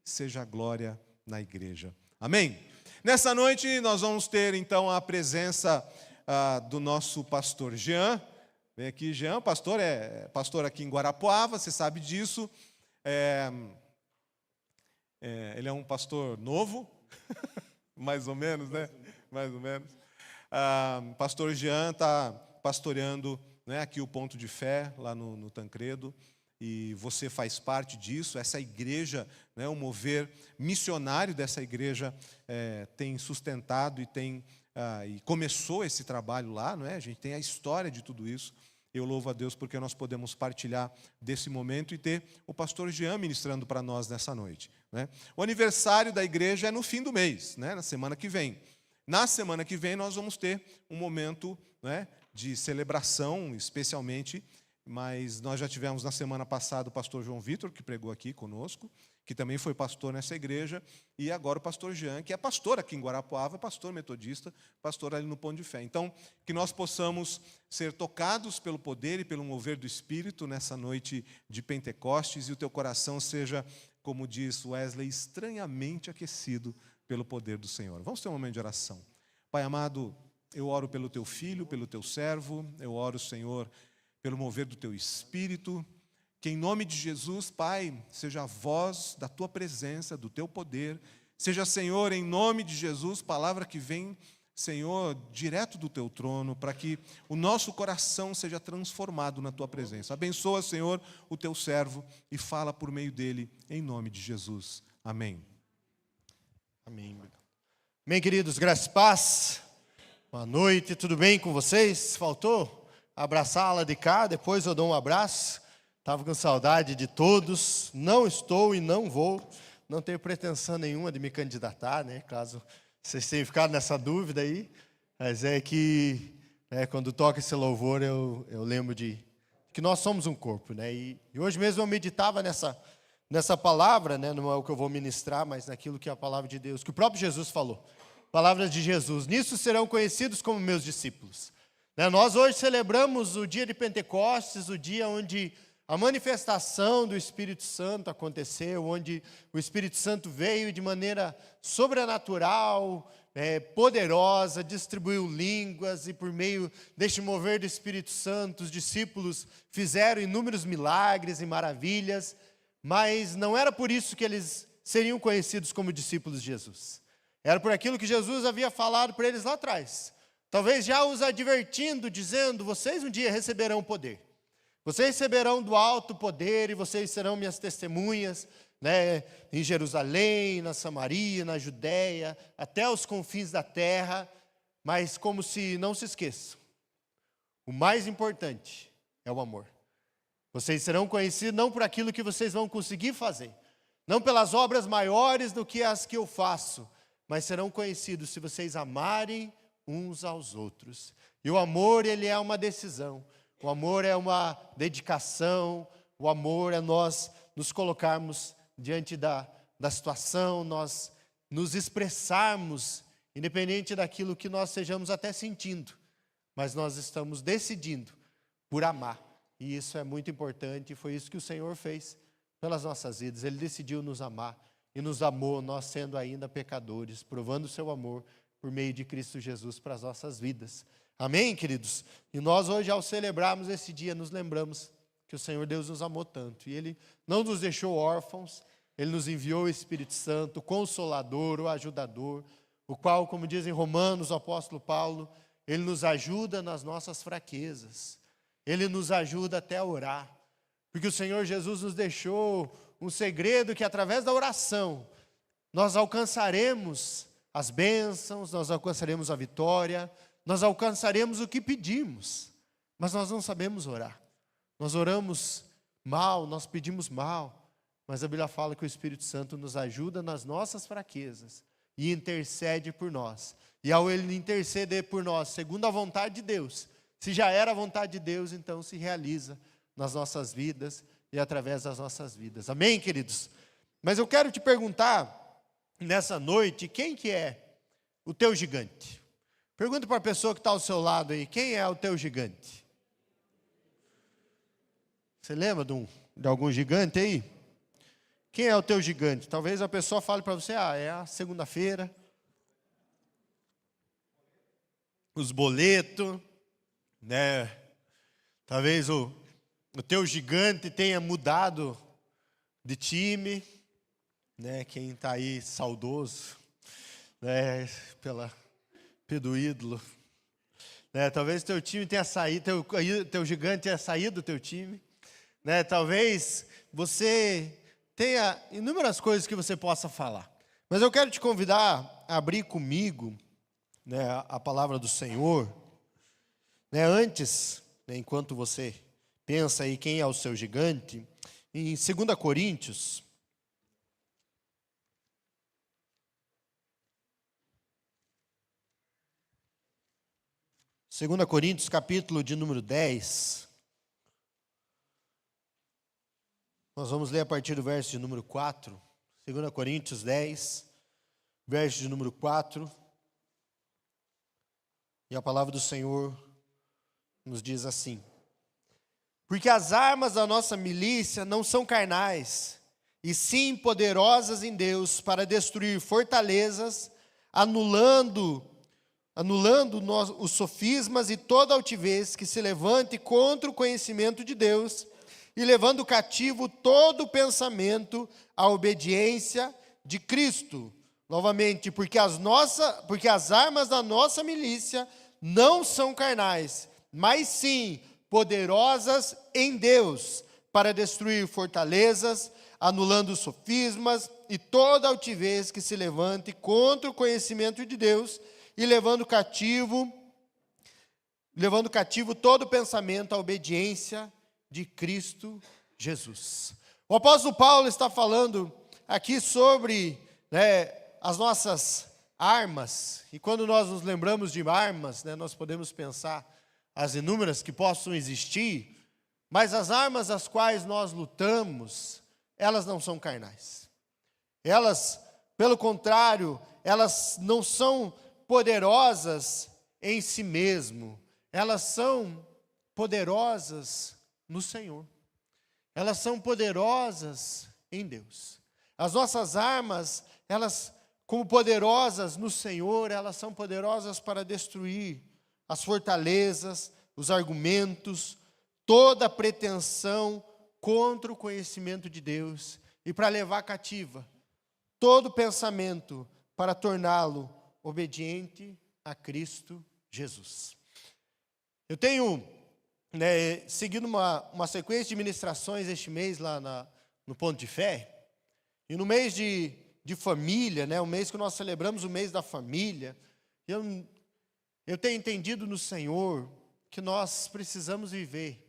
seja a glória na igreja. Amém? Nessa noite nós vamos ter então a presença do nosso pastor Jean. Vem aqui, Jean, pastor, é pastor aqui em Guarapuava, você sabe disso. Ele é um pastor novo, mais ou menos, né? Mais ou menos. Pastor Jean está pastoreando, né, aqui o Ponto de Fé, lá no Tancredo, e você faz parte disso. Essa igreja, né, o mover missionário dessa igreja tem sustentado e começou esse trabalho lá, não é? A gente tem a história de tudo isso. Eu louvo a Deus porque nós podemos partilhar desse momento e ter o pastor Jean ministrando para nós nessa noite, né? O aniversário da igreja é no fim do mês, né, na semana que vem. Na semana que vem nós vamos ter um momento, né, de celebração, especialmente, mas nós já tivemos na semana passada o pastor João Vitor, que pregou aqui conosco, que também foi pastor nessa igreja, e agora o pastor Jean, que é pastor aqui em Guarapuava, pastor metodista, pastor ali no Ponto de Fé. Então, que nós possamos ser tocados pelo poder e pelo mover do Espírito nessa noite de Pentecostes, e o teu coração seja, como diz Wesley, estranhamente aquecido pelo poder do Senhor. Vamos ter um momento de oração. Pai amado, eu oro pelo teu filho, pelo teu servo, eu oro, Senhor, pelo mover do teu Espírito, que em nome de Jesus, Pai, seja a voz da tua presença, do teu poder, seja, Senhor, em nome de Jesus, palavra que vem, Senhor, direto do teu trono, para que o nosso coração seja transformado na tua presença. Abençoa, Senhor, o teu servo e fala por meio dele, em nome de Jesus. Amém. Amém. Amém, queridos, graça e paz. Boa noite, tudo bem com vocês? Faltou abraçar lá de cá, depois eu dou um abraço. Estava com saudade de todos, não estou e não vou, não tenho pretensão nenhuma de me candidatar, né? Caso vocês tenham ficado nessa dúvida aí, mas é que quando toca esse louvor eu lembro de que nós somos um corpo, né? E hoje mesmo eu meditava nessa palavra, né? Não é o que eu vou ministrar, mas naquilo que é a palavra de Deus, que o próprio Jesus falou. Palavras de Jesus: nisso serão conhecidos como meus discípulos. Né? Nós hoje celebramos o dia de Pentecostes, o dia onde a manifestação do Espírito Santo aconteceu, onde o Espírito Santo veio de maneira sobrenatural, poderosa, distribuiu línguas, e por meio deste mover do Espírito Santo, os discípulos fizeram inúmeros milagres e maravilhas, mas não era por isso que eles seriam conhecidos como discípulos de Jesus. Era por aquilo que Jesus havia falado para eles lá atrás, talvez já os advertindo, dizendo: vocês um dia receberão poder. Vocês receberão do alto poder e vocês serão minhas testemunhas, né, em Jerusalém, na Samaria, na Judéia, até os confins da terra. Mas como se não se esqueçam, o mais importante é o amor. Vocês serão conhecidos não por aquilo que vocês vão conseguir fazer, não pelas obras maiores do que as que eu faço, mas serão conhecidos se vocês amarem uns aos outros. E o amor, ele é uma decisão. O amor é uma dedicação, o amor é nós nos colocarmos diante da situação, nós nos expressarmos, independente daquilo que nós estejamos até sentindo, mas nós estamos decidindo por amar, e isso é muito importante, e foi isso que o Senhor fez pelas nossas vidas. Ele decidiu nos amar, e nos amou, nós sendo ainda pecadores, provando o seu amor por meio de Cristo Jesus para as nossas vidas. Amém, queridos? E nós hoje, ao celebrarmos esse dia, nos lembramos que o Senhor Deus nos amou tanto. E Ele não nos deixou órfãos, Ele nos enviou o Espírito Santo, o Consolador, o Ajudador, o qual, como diz em Romanos o apóstolo Paulo, Ele nos ajuda nas nossas fraquezas. Ele nos ajuda até a orar. Porque o Senhor Jesus nos deixou um segredo que, através da oração, nós alcançaremos as bênçãos, nós alcançaremos a vitória, nós alcançaremos o que pedimos, mas nós não sabemos orar. Nós oramos mal, nós pedimos mal, mas a Bíblia fala que o Espírito Santo nos ajuda nas nossas fraquezas e intercede por nós. E ao Ele interceder por nós, segundo a vontade de Deus, se já era a vontade de Deus, então se realiza nas nossas vidas e através das nossas vidas. Amém, queridos? Mas eu quero te perguntar, nessa noite, quem que é o teu gigante? Pergunta para a pessoa que está ao seu lado aí, quem é o teu gigante? Você lembra de algum gigante aí? Quem é o teu gigante? Talvez a pessoa fale para você, é a segunda-feira, os boletos, né? Talvez o teu gigante tenha mudado de time, né? Quem está aí saudoso, né? Pelo ídolo, né? Talvez teu time tenha saído, teu gigante tenha saído do teu time, né? Talvez você tenha inúmeras coisas que você possa falar, mas eu quero te convidar a abrir comigo, né, a palavra do Senhor, né? Antes, né, enquanto você pensa aí quem é o seu gigante, em 2 Coríntios, capítulo de número 10, nós vamos ler a partir do verso de número 4, 2 Coríntios 10, verso de número 4, e a palavra do Senhor nos diz assim: porque as armas da nossa milícia não são carnais, e sim poderosas em Deus para destruir fortalezas, anulando os sofismas e toda altivez que se levante contra o conhecimento de Deus, e levando cativo todo pensamento à obediência de Cristo. Novamente, porque as armas da nossa milícia não são carnais, mas sim poderosas em Deus, para destruir fortalezas, anulando os sofismas e toda altivez que se levante contra o conhecimento de Deus, e levando cativo todo pensamento à obediência de Cristo Jesus. O apóstolo Paulo está falando aqui sobre, né, as nossas armas, e quando nós nos lembramos de armas, né, nós podemos pensar as inúmeras que possam existir, mas as armas as quais nós lutamos, elas não são carnais. Elas, pelo contrário, elas não são poderosas em si mesmo, elas são poderosas no Senhor. Elas são poderosas em Deus. As nossas armas, elas, como poderosas no Senhor, elas são poderosas para destruir as fortalezas, os argumentos, toda pretensão contra o conhecimento de Deus, e para levar cativa todo pensamento para torná-lo obediente a Cristo Jesus. Eu tenho, né, seguido uma sequência de ministrações este mês lá no Ponto de Fé, e no mês de família, né, o mês que nós celebramos o mês da família, eu tenho entendido no Senhor que nós precisamos viver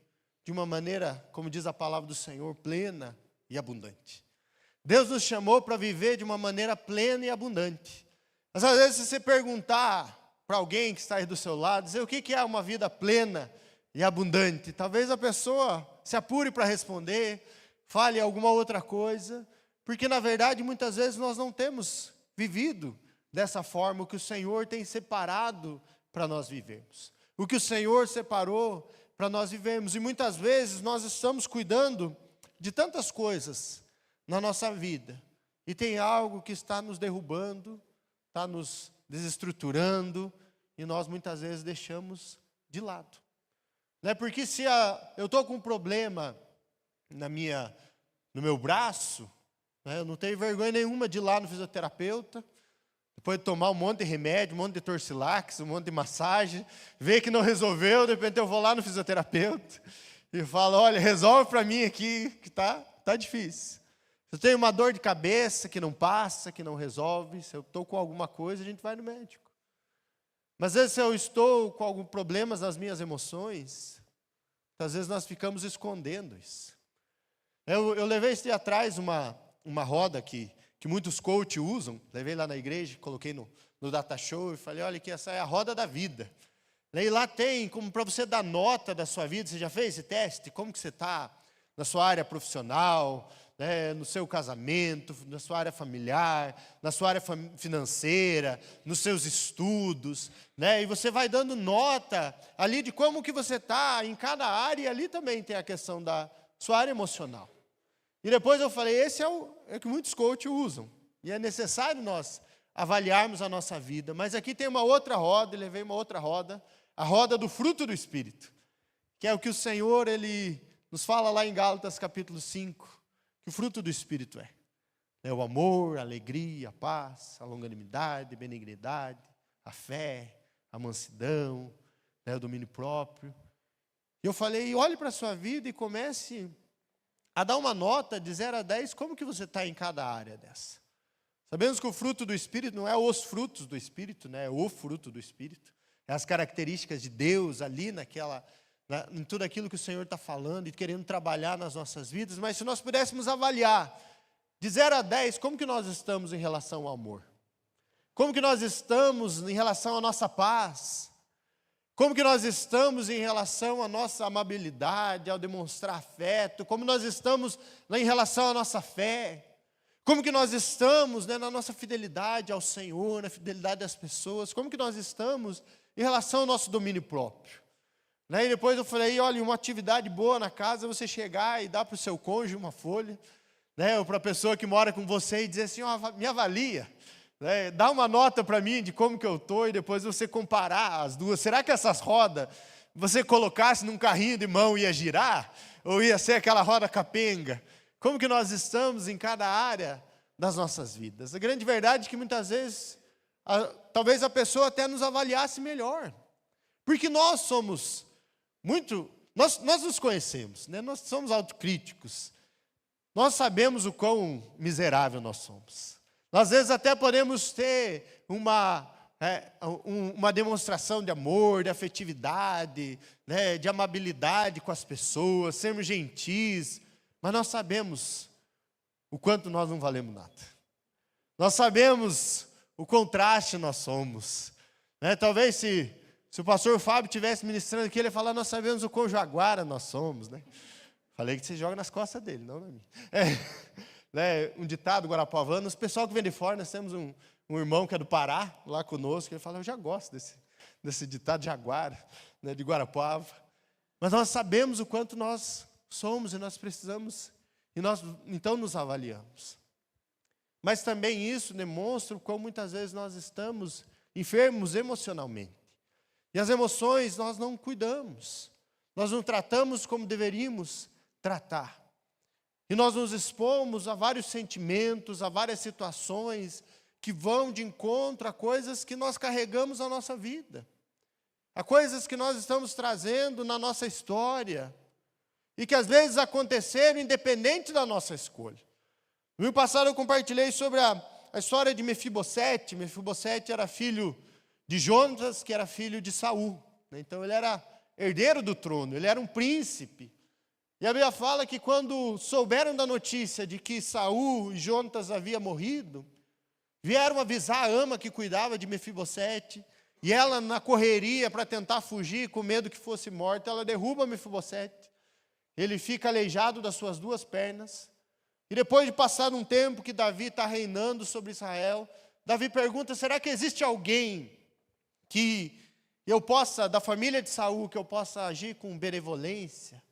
de uma maneira, como diz a palavra do Senhor, plena e abundante. Deus nos chamou para viver de uma maneira plena e abundante. Mas às vezes, se você perguntar para alguém que está aí do seu lado, dizer o que é uma vida plena e abundante, talvez a pessoa se apure para responder, fale alguma outra coisa, porque na verdade muitas vezes nós não temos vivido dessa forma o que o Senhor tem separado para nós vivermos. O que o Senhor separou para nós vivermos. E muitas vezes nós estamos cuidando de tantas coisas na nossa vida, e tem algo que está nos derrubando, está nos desestruturando, e nós muitas vezes deixamos de lado. Não é porque se eu estou com um problema no meu braço, né, eu não tenho vergonha nenhuma de ir lá no fisioterapeuta, depois de tomar um monte de remédio, um monte de Torcilax, um monte de massagem, ver que não resolveu, de repente eu vou lá no fisioterapeuta e falo, olha, resolve para mim aqui, que tá difícil. Se eu tenho uma dor de cabeça que não passa, que não resolve, se eu estou com alguma coisa, a gente vai no médico. Mas às vezes se eu estou com alguns problemas nas minhas emoções, às vezes nós ficamos escondendo isso. Eu levei esse dia atrás uma roda que muitos coaches usam, levei lá na igreja, coloquei no data show e falei, olha que essa é a roda da vida. E lá tem como para você dar nota da sua vida. Você já fez esse teste? Como que você está na sua área profissional, né, no seu casamento, na sua área familiar, na sua área financeira, nos seus estudos, né? E você vai dando nota ali de como que você está em cada área, e ali também tem a questão da sua área emocional. E depois eu falei, esse é o que muitos coaches usam. E é necessário nós avaliarmos a nossa vida. Mas aqui tem uma outra roda, levei uma outra roda, a roda do fruto do Espírito, que é o que o Senhor, Ele nos fala lá em Gálatas capítulo 5, que o fruto do Espírito é o amor, a alegria, a paz, a longanimidade, a benignidade, a fé, a mansidão, o domínio próprio. E eu falei, olhe para a sua vida e comece a dar uma nota de 0 a 10, como que você está em cada área dessa. Sabemos que o fruto do Espírito não é os frutos do Espírito, né? É o fruto do Espírito. É as características de Deus ali em tudo aquilo que o Senhor está falando e querendo trabalhar nas nossas vidas. Mas se nós pudéssemos avaliar de 0 a 10, como que nós estamos em relação ao amor? Como que nós estamos em relação à nossa paz? Como que nós estamos em relação à nossa amabilidade, ao demonstrar afeto? Como nós estamos em relação à nossa fé? Como que nós estamos na nossa fidelidade ao Senhor, na fidelidade às pessoas? Como que nós estamos em relação ao nosso domínio próprio? E depois eu falei, olha, uma atividade boa na casa é você chegar e dar para o seu cônjuge uma folha, ou para a pessoa que mora com você e dizer assim, me avalia, dá uma nota para mim de como que eu estou e depois você comparar as duas. Será que essas rodas, você colocasse num carrinho de mão ia girar? Ou ia ser aquela roda capenga? Como que nós estamos em cada área das nossas vidas? A grande verdade é que muitas vezes, talvez a pessoa até nos avaliasse melhor. Porque nós somos nós nos conhecemos, nós somos autocríticos. Nós sabemos o quão miserável nós somos. Nós, às vezes, até podemos ter uma demonstração de amor, de afetividade, de amabilidade com as pessoas, sermos gentis, mas nós sabemos o quanto nós não valemos nada. Nós sabemos o contraste nós somos. Talvez se o pastor Fábio estivesse ministrando aqui, ele ia falar, nós sabemos o quão jaguara nós somos. Falei que você joga nas costas dele, não na minha. Um ditado guarapuavano, o pessoal que vem de fora, nós temos um irmão que é do Pará, lá conosco, ele fala, eu já gosto desse ditado jaguara, de Guarapuava. Mas nós sabemos o quanto nós somos e nós precisamos, e nós então nos avaliamos. Mas também isso demonstra como muitas vezes nós estamos enfermos emocionalmente. E as emoções nós não cuidamos, nós não tratamos como deveríamos tratar. E nós nos expomos a vários sentimentos, a várias situações que vão de encontro a coisas que nós carregamos na nossa vida, a coisas que nós estamos trazendo na nossa história, e que às vezes aconteceram independente da nossa escolha. No ano passado eu compartilhei sobre a história de Mefibosete. Mefibosete era filho de Jonatas, que era filho de Saul. Então ele era herdeiro do trono, ele era um príncipe. E a Bíblia fala que quando souberam da notícia de que Saul e Jonatas haviam morrido, vieram avisar a ama que cuidava de Mefibosete, e ela na correria para tentar fugir, com medo que fosse morta, ela derruba Mefibosete. Ele fica aleijado das suas 2 pernas. E depois de passar um tempo que Davi está reinando sobre Israel, Davi pergunta, será que existe alguém que eu possa, da família de Saul, que eu possa agir com benevolência?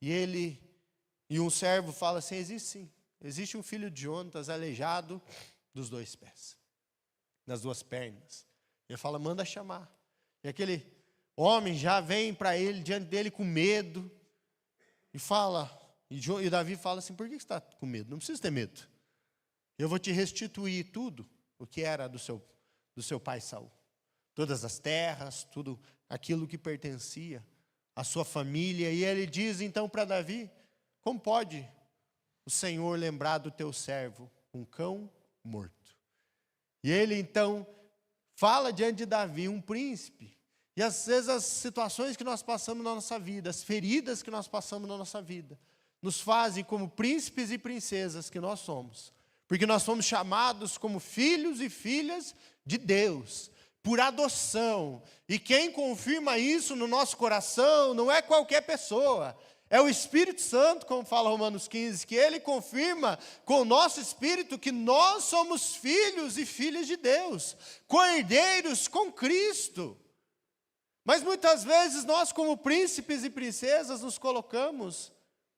E um servo fala assim, existe sim. Existe um filho de Jonatas aleijado dos 2 pés, das 2 pernas. Ele fala, manda chamar. E aquele homem já vem para ele, diante dele com medo, e fala, e Davi fala assim, por que você está com medo? Não precisa ter medo. Eu vou te restituir tudo o que era do seu pai Saul. Todas as terras, tudo aquilo que pertencia à sua família. E ele diz então para Davi, como pode o Senhor lembrar do teu servo, um cão morto? E ele então fala diante de Davi, um príncipe. E às vezes as situações que nós passamos na nossa vida, as feridas que nós passamos na nossa vida, nos fazem como príncipes e princesas que nós somos. Porque nós somos chamados como filhos e filhas de Deus, por adoção. E quem confirma isso no nosso coração não é qualquer pessoa, é o Espírito Santo, como fala Romanos 15, que ele confirma com o nosso espírito que nós somos filhos e filhas de Deus, co-herdeiros com Cristo. Mas muitas vezes nós, como príncipes e princesas, nos colocamos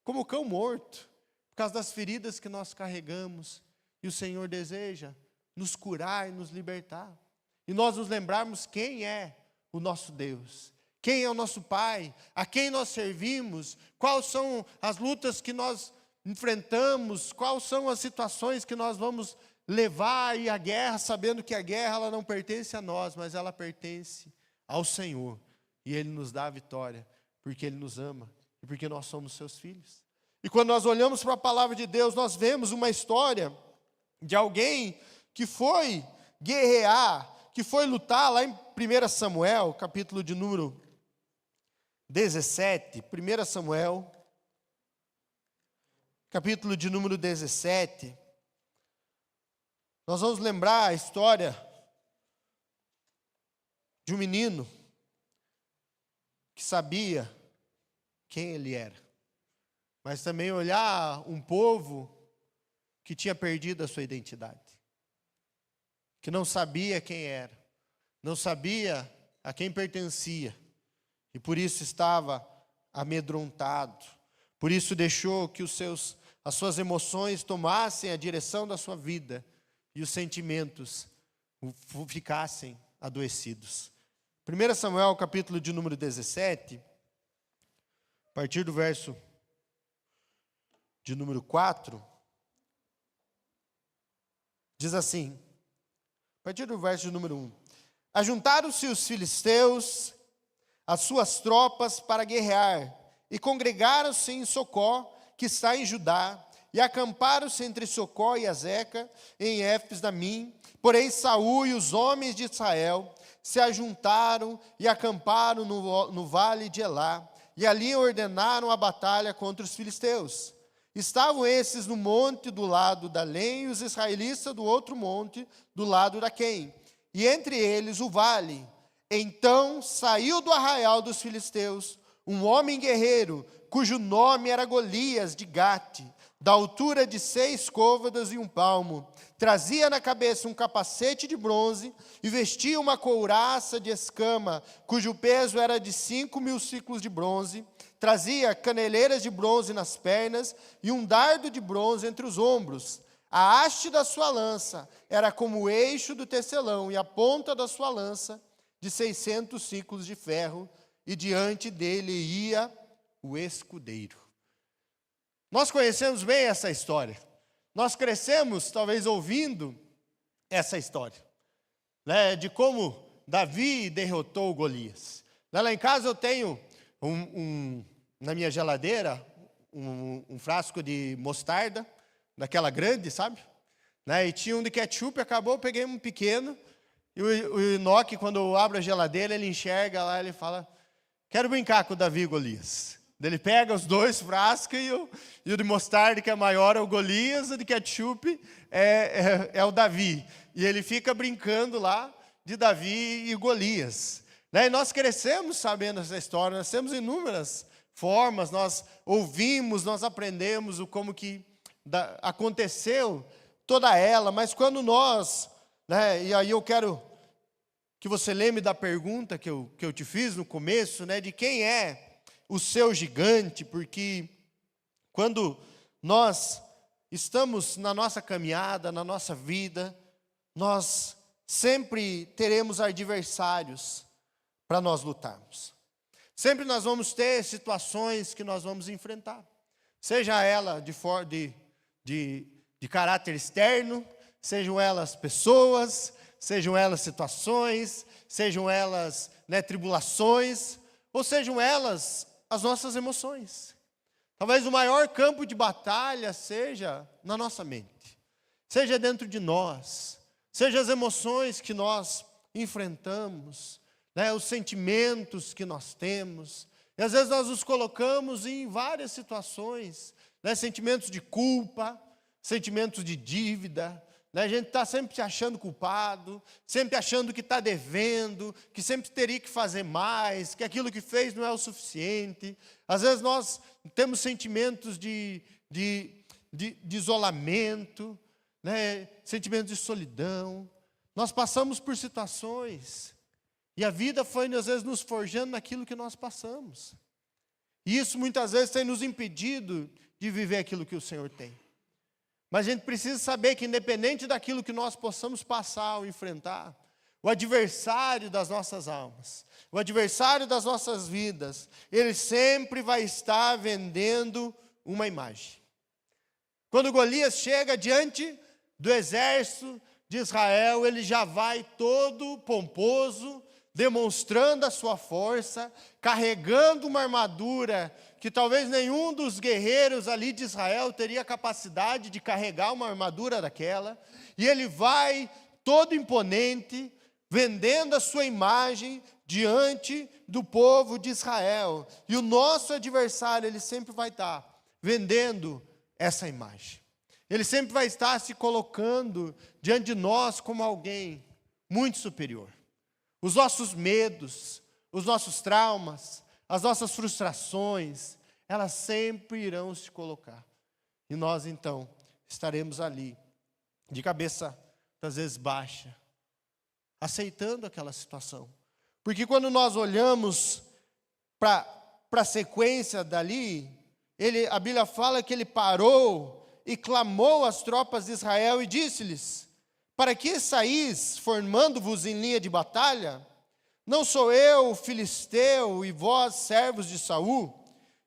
como cão morto, por causa das feridas que nós carregamos. E o Senhor deseja nos curar e nos libertar. E nós nos lembrarmos quem é o nosso Deus, quem é o nosso Pai, a quem nós servimos, quais são as lutas que nós enfrentamos, quais são as situações que nós vamos levar e a guerra, sabendo que a guerra ela não pertence a nós, mas ela pertence ao Senhor. E Ele nos dá a vitória, porque Ele nos ama e porque nós somos seus filhos. E quando nós olhamos para a palavra de Deus, nós vemos uma história de alguém que foi guerrear, que foi lutar lá em 1 Samuel, capítulo de número 17, 1 Samuel, capítulo de número 17, nós vamos lembrar a história de um menino que sabia quem ele era, mas também olhar um povo que tinha perdido a sua identidade, que não sabia quem era, não sabia a quem pertencia, e por isso estava amedrontado, por isso deixou que as suas emoções tomassem a direção da sua vida, e os sentimentos ficassem adoecidos. 1 Samuel, capítulo de número 17, a partir do verso de número 4, diz assim, a partir do verso de número 1. Ajuntaram-se os filisteus, as suas tropas para guerrear, e congregaram-se em Socó, que está em Judá, e acamparam-se entre Socó e Azeca, em Éfes-Damim. Porém Saul e os homens de Israel se ajuntaram e acamparam no vale de Elá, e ali ordenaram a batalha contra os filisteus. Estavam esses no monte do lado da Lém, e os israelitas do outro monte, do lado da Quém, e entre eles o vale. Então saiu do arraial dos filisteus um homem guerreiro, cujo nome era Golias de Gate, da altura de 6 côvados e 1 palmo. Trazia na cabeça um capacete de bronze e vestia uma couraça de escama, cujo peso era de 5.000 ciclos de bronze. Trazia caneleiras de bronze nas pernas e um dardo de bronze entre os ombros. A haste da sua lança era como o eixo do tecelão, e a ponta da sua lança de 600 ciclos de ferro, e diante dele ia o escudeiro. Nós conhecemos bem essa história. Nós crescemos, talvez, ouvindo essa história, né, de como Davi derrotou Golias. Lá em casa eu tenho na minha geladeira um frasco de mostarda, daquela grande, sabe? Né, e tinha um de ketchup, acabou, eu peguei um pequeno, e o Enoque, quando eu abro a geladeira, ele enxerga lá, ele fala, quero brincar com o Davi e Golias. Ele pega os 2 frascos e o de mostarda, que é maior, é o Golias, o de ketchup é o Davi. E ele fica brincando lá de Davi e Golias. Né? E nós crescemos sabendo essa história, nós temos inúmeras formas, nós ouvimos, nós aprendemos como que aconteceu toda ela, mas quando nós, né, e aí eu quero que você lembre da pergunta que eu te fiz no começo, né, de quem é o seu gigante, porque quando nós estamos na nossa caminhada, na nossa vida, nós sempre teremos adversários para nós lutarmos. Sempre nós vamos ter situações que nós vamos enfrentar, seja ela de caráter externo, sejam elas pessoas, sejam elas situações, sejam elas, né, tribulações, ou sejam elas as nossas emoções. Talvez o maior campo de batalha seja na nossa mente, seja dentro de nós, seja as emoções que nós enfrentamos, né, os sentimentos que nós temos. E às vezes nós nos colocamos em várias situações, né, sentimentos de culpa, sentimentos de dívida, né, a gente está sempre se achando culpado, sempre achando que está devendo, que sempre teria que fazer mais, que aquilo que fez não é o suficiente. Às vezes nós temos sentimentos de isolamento, né, sentimentos de solidão. Nós passamos por situações, e a vida foi, às vezes, nos forjando naquilo que nós passamos. E isso muitas vezes tem nos impedido de viver aquilo que o Senhor tem. Mas a gente precisa saber que independente daquilo que nós possamos passar ou enfrentar, o adversário das nossas almas, o adversário das nossas vidas, ele sempre vai estar vendendo uma imagem. Quando Golias chega diante do exército de Israel, ele já vai todo pomposo, demonstrando a sua força, carregando uma armadura que talvez nenhum dos guerreiros ali de Israel teria capacidade de carregar uma armadura daquela, e ele vai todo imponente, vendendo a sua imagem diante do povo de Israel. E o nosso adversário, ele sempre vai estar vendendo essa imagem. Ele sempre vai estar se colocando diante de nós como alguém muito superior. Os nossos medos, os nossos traumas, as nossas frustrações, elas sempre irão se colocar. E nós, então, estaremos ali, de cabeça, às vezes, baixa, aceitando aquela situação. Porque quando nós olhamos para a sequência dali, a Bíblia fala que ele parou e clamou às tropas de Israel e disse-lhes: para que saís formando-vos em linha de batalha? Não sou eu, filisteu, e vós, servos de Saul?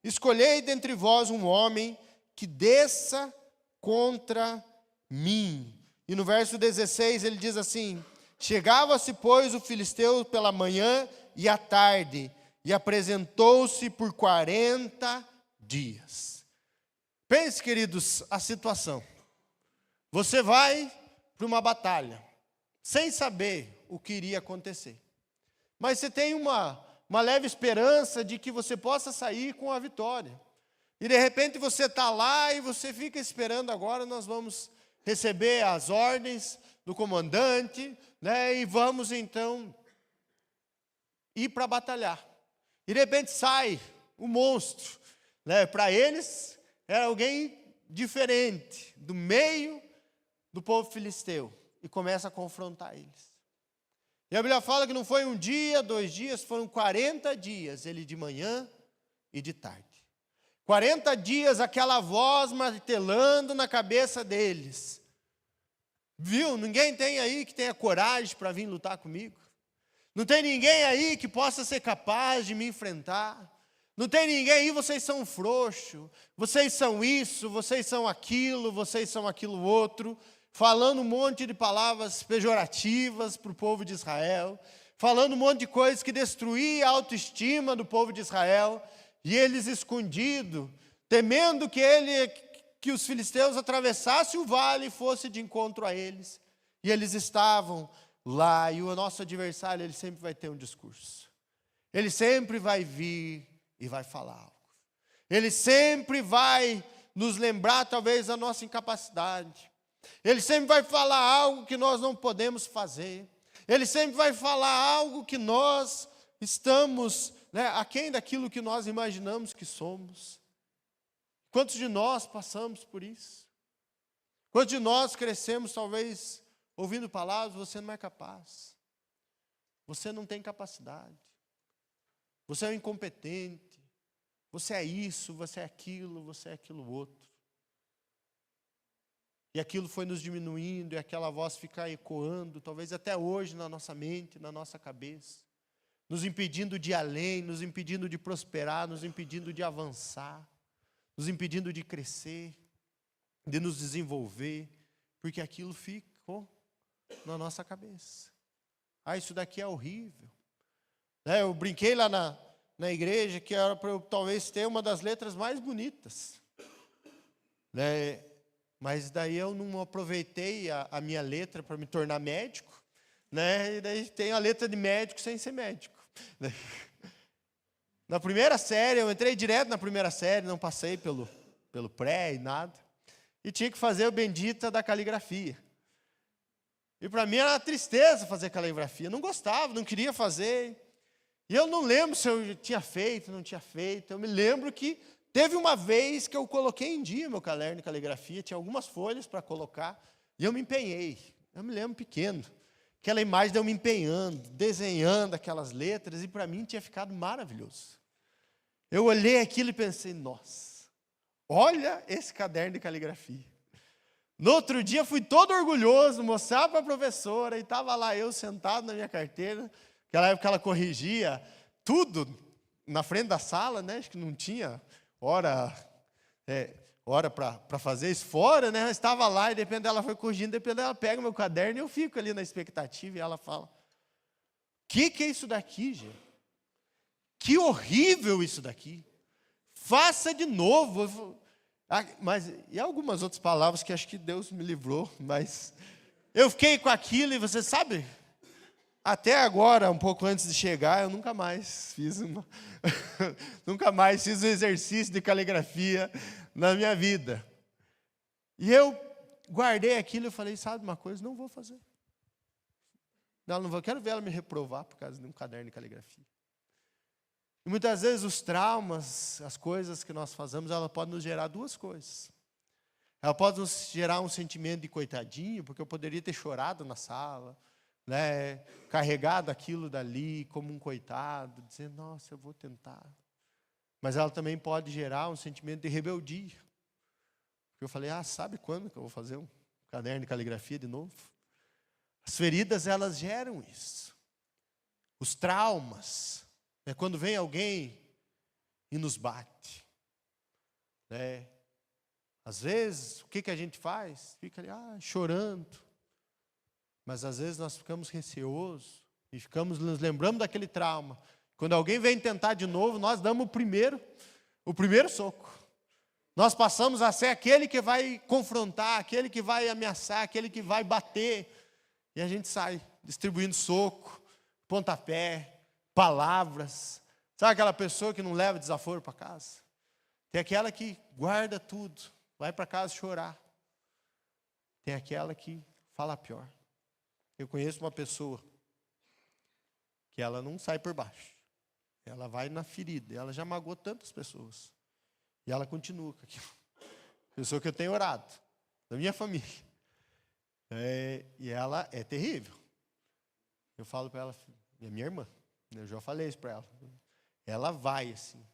Escolhei dentre vós um homem que desça contra mim. E no verso 16 ele diz assim: chegava-se, pois, o filisteu pela manhã e à tarde, e apresentou-se por 40 dias. Pense, queridos, a situação. Você vai para uma batalha, sem saber o que iria acontecer. Mas você tem uma leve esperança de que você possa sair com a vitória. E de repente você está lá e você fica esperando, agora nós vamos receber as ordens do comandante, né, e vamos então ir para batalhar. E de repente sai o monstro, né? Para eles era alguém diferente, do meio do povo filisteu, e começa a confrontar eles. E a Bíblia fala que não foi um dia, 2 dias, foram 40 dias, ele de manhã e de tarde. 40 dias aquela voz martelando na cabeça deles. Viu? Ninguém tem aí que tenha coragem para vir lutar comigo. Não tem ninguém aí que possa ser capaz de me enfrentar. Não tem ninguém aí, vocês são frouxos, vocês são isso, vocês são aquilo outro, falando um monte de palavras pejorativas para o povo de Israel, falando um monte de coisas que destruía a autoestima do povo de Israel, e eles escondidos, temendo que os filisteus atravessassem o vale e fossem de encontro a eles. E eles estavam lá, e o nosso adversário, ele sempre vai ter um discurso. Ele sempre vai vir e vai falar algo. Ele sempre vai nos lembrar, talvez, da nossa incapacidade. Ele sempre vai falar algo que nós não podemos fazer. Ele sempre vai falar algo que nós estamos, aquém daquilo que nós imaginamos que somos. Quantos de nós passamos por isso? Quantos de nós crescemos, talvez, ouvindo palavras: você não é capaz, você não tem capacidade, você é um incompetente, você é isso, você é aquilo outro. E aquilo foi nos diminuindo, e aquela voz ficar ecoando, talvez até hoje na nossa mente, na nossa cabeça, nos impedindo de ir além, nos impedindo de prosperar, nos impedindo de avançar, nos impedindo de crescer, de nos desenvolver, porque aquilo ficou na nossa cabeça. Isso daqui é horrível. Eu brinquei lá na igreja que era para eu talvez ter uma das letras mais bonitas. Mas daí eu não aproveitei a minha letra para me tornar médico, e daí tem a letra de médico sem ser médico. Na primeira série, eu entrei direto na primeira série, não passei pelo pré e nada, e tinha que fazer o bendita da caligrafia. E para mim era uma tristeza fazer caligrafia, não gostava, não queria fazer. E eu não lembro se eu tinha feito, não tinha feito. Eu me lembro que teve uma vez que eu coloquei em dia meu caderno de caligrafia, tinha algumas folhas para colocar, e eu me empenhei. Eu me lembro pequeno, aquela imagem de eu me empenhando, desenhando aquelas letras, e para mim tinha ficado maravilhoso. Eu olhei aquilo e pensei, nossa, olha esse caderno de caligrafia. No outro dia fui todo orgulhoso, mostrar para a professora, e estava lá eu sentado na minha carteira. Naquela época ela corrigia tudo na frente da sala, né? Acho que não tinha hora para fazer isso fora, né? Eu estava lá e de repente ela foi corrigindo, de repente ela pega meu caderno e eu fico ali na expectativa e ela fala: que é isso daqui, gente? Que horrível isso daqui. Faça de novo. Mas, e algumas outras palavras que acho que Deus me livrou, mas eu fiquei com aquilo e você sabe, até agora, um pouco antes de chegar, eu nunca mais fiz nunca mais fiz um exercício de caligrafia na minha vida. E eu guardei aquilo e falei, sabe uma coisa, não vou fazer. Não vou, quero ver ela me reprovar por causa de um caderno de caligrafia. E muitas vezes os traumas, as coisas que nós fazemos, ela pode nos gerar duas coisas. Ela pode nos gerar um sentimento de coitadinho, porque eu poderia ter chorado na sala, né, carregado aquilo dali como um coitado, dizendo, nossa, eu vou tentar. Mas ela também pode gerar um sentimento de rebeldia. Porque eu falei, sabe quando que eu vou fazer um caderno de caligrafia de novo? As feridas, elas geram isso. Os traumas. É quando vem alguém e nos bate. Né? Às vezes, o que a gente faz? Fica ali, chorando. Mas às vezes nós ficamos receosos e nos lembramos daquele trauma. Quando alguém vem tentar de novo, nós damos o primeiro soco. Nós passamos a ser aquele que vai confrontar, aquele que vai ameaçar, aquele que vai bater. E a gente sai distribuindo soco, pontapé, palavras. Sabe aquela pessoa que não leva desaforo para casa? Tem aquela que guarda tudo, vai para casa chorar. Tem aquela que fala pior. Eu conheço uma pessoa que ela não sai por baixo. Ela vai na ferida. Ela já magoou tantas pessoas. E ela continua com aquilo. Pessoa que eu tenho orado, da minha família. E ela é terrível. Eu falo para ela, é minha irmã. Eu já falei isso para ela. Ela vai assim.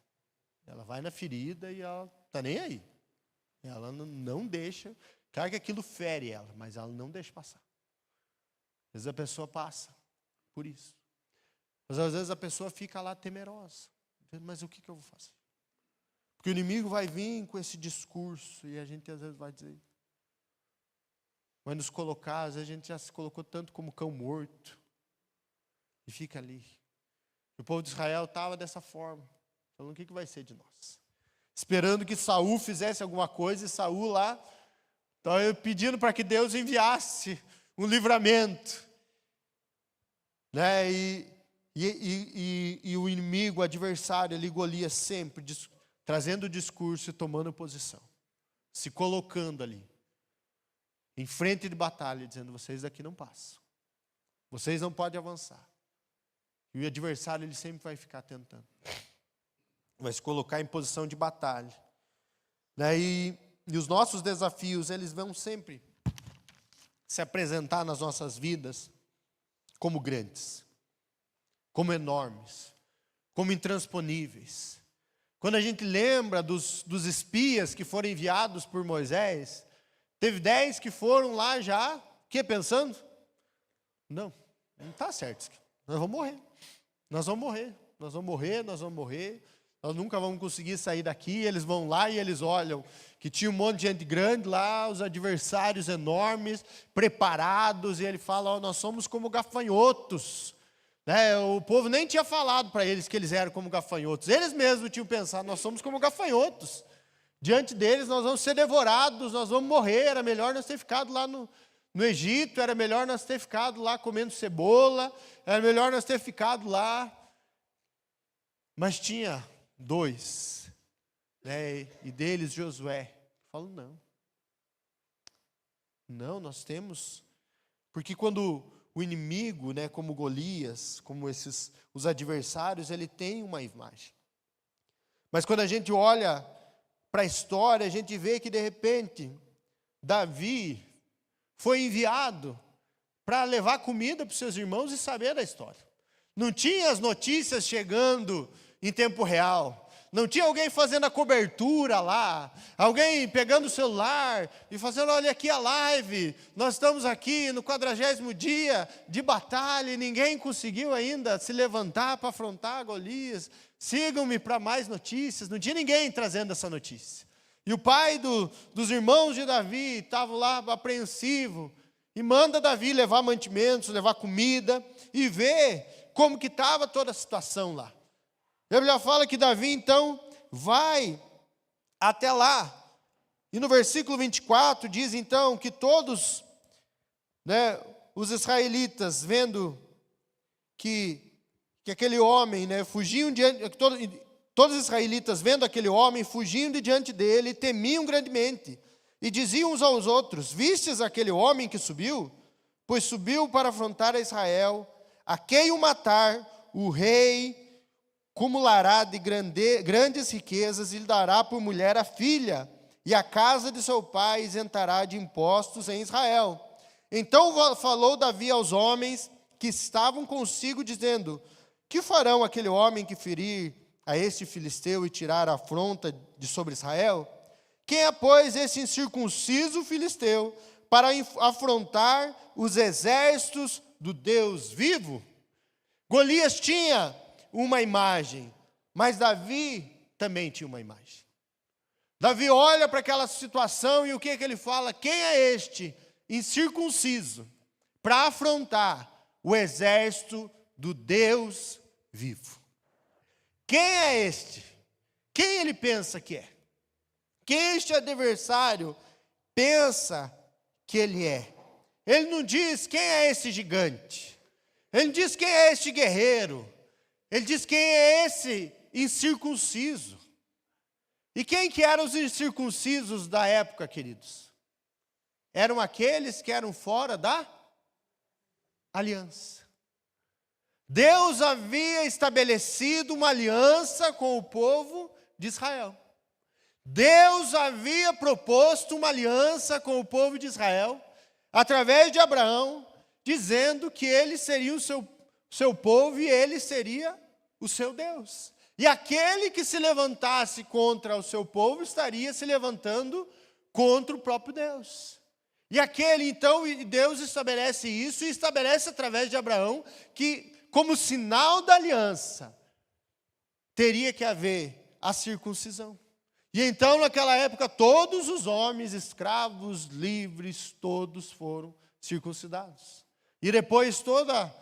Ela vai na ferida e ela está nem aí. Ela não deixa. Claro que aquilo fere ela, mas ela não deixa passar. Às vezes a pessoa passa por isso. Mas às vezes a pessoa fica lá temerosa. Mas o que eu vou fazer? Porque o inimigo vai vir com esse discurso e a gente às vezes vai dizer. Vai nos colocar, às vezes a gente já se colocou tanto como cão morto. E fica ali. O povo de Israel estava dessa forma. Falando, o que vai ser de nós? Esperando que Saul fizesse alguma coisa, e Saul lá, estava pedindo para que Deus enviasse um livramento. Né? E o inimigo, o adversário, ele Golias sempre trazendo o discurso e tomando posição. Se colocando ali, em frente de batalha, dizendo, vocês daqui não passam. Vocês não podem avançar. E o adversário, ele sempre vai ficar tentando. Vai se colocar em posição de batalha. Né? E os nossos desafios, eles vão sempre se apresentar nas nossas vidas como grandes, como enormes, como intransponíveis. Quando a gente lembra dos espias que foram enviados por Moisés, teve 10 que foram lá já, o que pensando? Não está certo. Nós vamos morrer. Nós vamos morrer. Nós vamos morrer, nós vamos morrer. Nós nunca vamos conseguir sair daqui. Eles vão lá e eles olham que tinha um monte de gente grande lá, os adversários enormes, preparados. E ele fala, nós somos como gafanhotos. Né? O povo nem tinha falado para eles que eles eram como gafanhotos. Eles mesmos tinham pensado, nós somos como gafanhotos. Diante deles nós vamos ser devorados, nós vamos morrer. Era melhor nós ter ficado lá no Egito, era melhor nós ter ficado lá comendo cebola, era melhor nós ter ficado lá. Mas tinha 2, né? E deles Josué. Falou, não, nós temos. Porque quando o inimigo, né, como Golias, como os adversários, ele tem uma imagem. Mas quando a gente olha para a história, a gente vê que de repente Davi foi enviado para levar comida para os seus irmãos e saber da história. Não tinha as notícias chegando em tempo real. Não tinha alguém fazendo a cobertura lá, alguém pegando o celular e fazendo, olha aqui a live, nós estamos aqui no 40º dia de batalha e ninguém conseguiu ainda se levantar para afrontar Golias. Sigam-me para mais notícias. Não tinha ninguém trazendo essa notícia. E o pai dos irmãos de Davi estava lá apreensivo e manda Davi levar mantimentos, levar comida e ver como que estava toda a situação lá. A Bíblia fala que Davi, então, vai até lá. E no versículo 24 diz, então, que todos, os israelitas, vendo que aquele homem, fugiam diante... Todos os israelitas, vendo aquele homem, fugiam de diante dele, temiam grandemente. E diziam uns aos outros, vistes aquele homem que subiu? Pois subiu para afrontar a Israel. A quem o matar, o rei acumulará de grandes riquezas e lhe dará por mulher a filha, e a casa de seu pai isentará de impostos em Israel. Então falou Davi aos homens que estavam consigo, dizendo, que farão aquele homem que ferir a este filisteu e tirar a afronta de sobre Israel? Quem é, pois, esse incircunciso filisteu para afrontar os exércitos do Deus vivo? Golias tinha uma imagem, mas Davi também tinha uma imagem. Davi olha para aquela situação e o que ele fala? Quem é este incircunciso para afrontar o exército do Deus vivo? Quem é este? Quem ele pensa que é? Quem este adversário pensa que ele é? Ele não diz quem é esse gigante. Ele não diz quem é este guerreiro. Ele diz quem é esse incircunciso. E quem que eram os incircuncisos da época, queridos? Eram aqueles que eram fora da aliança. Deus havia estabelecido uma aliança com o povo de Israel. Deus havia proposto uma aliança com o povo de Israel, através de Abraão, dizendo que ele seria o seu povo e ele seria o seu Deus. E aquele que se levantasse contra o seu povo estaria se levantando contra o próprio Deus. E então, Deus estabelece isso e estabelece através de Abraão que, como sinal da aliança, teria que haver a circuncisão. E então, naquela época, todos os homens, escravos, livres, todos foram circuncidados. E depois toda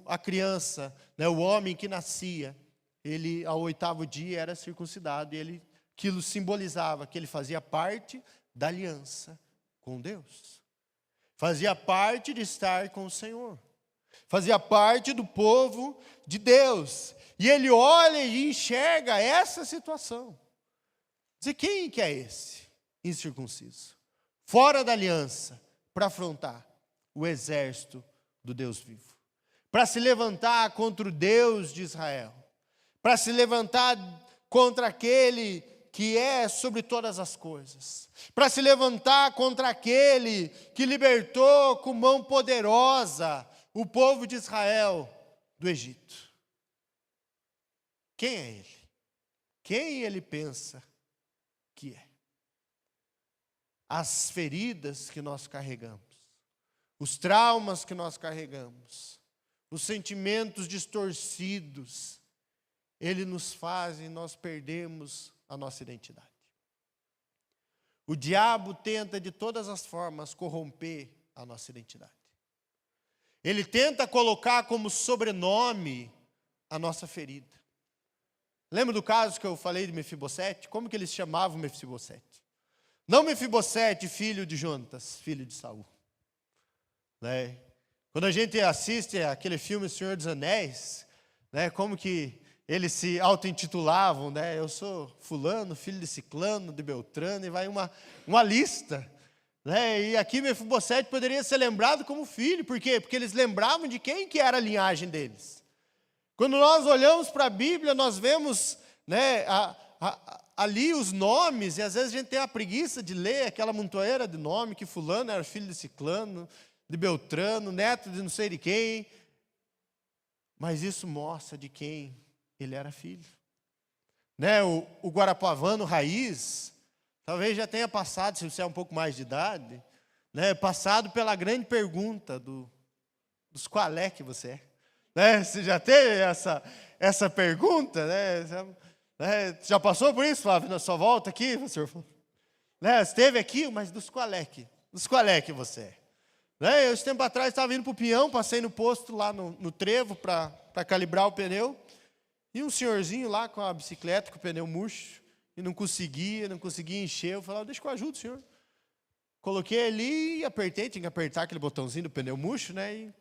a criança, o homem que nascia, ele ao 8º dia era circuncidado, e aquilo simbolizava que ele fazia parte da aliança com Deus. Fazia parte de estar com o Senhor. Fazia parte do povo de Deus. E ele olha e enxerga essa situação. Diz, quem que é esse incircunciso? Fora da aliança, para afrontar o exército do Deus vivo. Para se levantar contra o Deus de Israel. Para se levantar contra aquele que é sobre todas as coisas. Para se levantar contra aquele que libertou com mão poderosa o povo de Israel do Egito. Quem é ele? Quem ele pensa que é? As feridas que nós carregamos, os traumas que nós carregamos, os sentimentos distorcidos, ele nos faz e nós perdemos a nossa identidade. O diabo tenta de todas as formas corromper a nossa identidade. Ele tenta colocar como sobrenome a nossa ferida. Lembra do caso que eu falei de Mefibosete? Como que eles chamavam Mefibosete? Não Mefibosete, filho de Jonatas, filho de Saul. Quando a gente assiste aquele filme Senhor dos Anéis, como que eles se auto-intitulavam, eu sou fulano, filho de ciclano, de Beltrano, e vai uma lista. E aqui Mefibosete poderia ser lembrado como filho. Por quê? Porque eles lembravam de quem que era a linhagem deles. Quando nós olhamos para a Bíblia, nós vemos ali os nomes, e às vezes a gente tem a preguiça de ler aquela montoeira de nome, que fulano era filho de ciclano, de Beltrano, neto de não sei de quem. Mas isso mostra de quem ele era filho. né, o guarapuavano raiz, talvez já tenha passado, se você é um pouco mais de idade, né, passado pela grande pergunta dos qual é que você é. Né? Você já teve essa pergunta? Já passou por isso, Flávio, na sua volta aqui? Né? Você esteve aqui, mas dos qual é que você é? Né? Esse tempo atrás estava indo para o Pinhão, passei no posto lá no trevo para calibrar o pneu, e um senhorzinho lá com a bicicleta, com o pneu murcho, e não conseguia encher. Eu falei, deixa que eu ajudo o senhor. Coloquei ali e apertei, tinha que apertar aquele botãozinho do pneu murcho, né?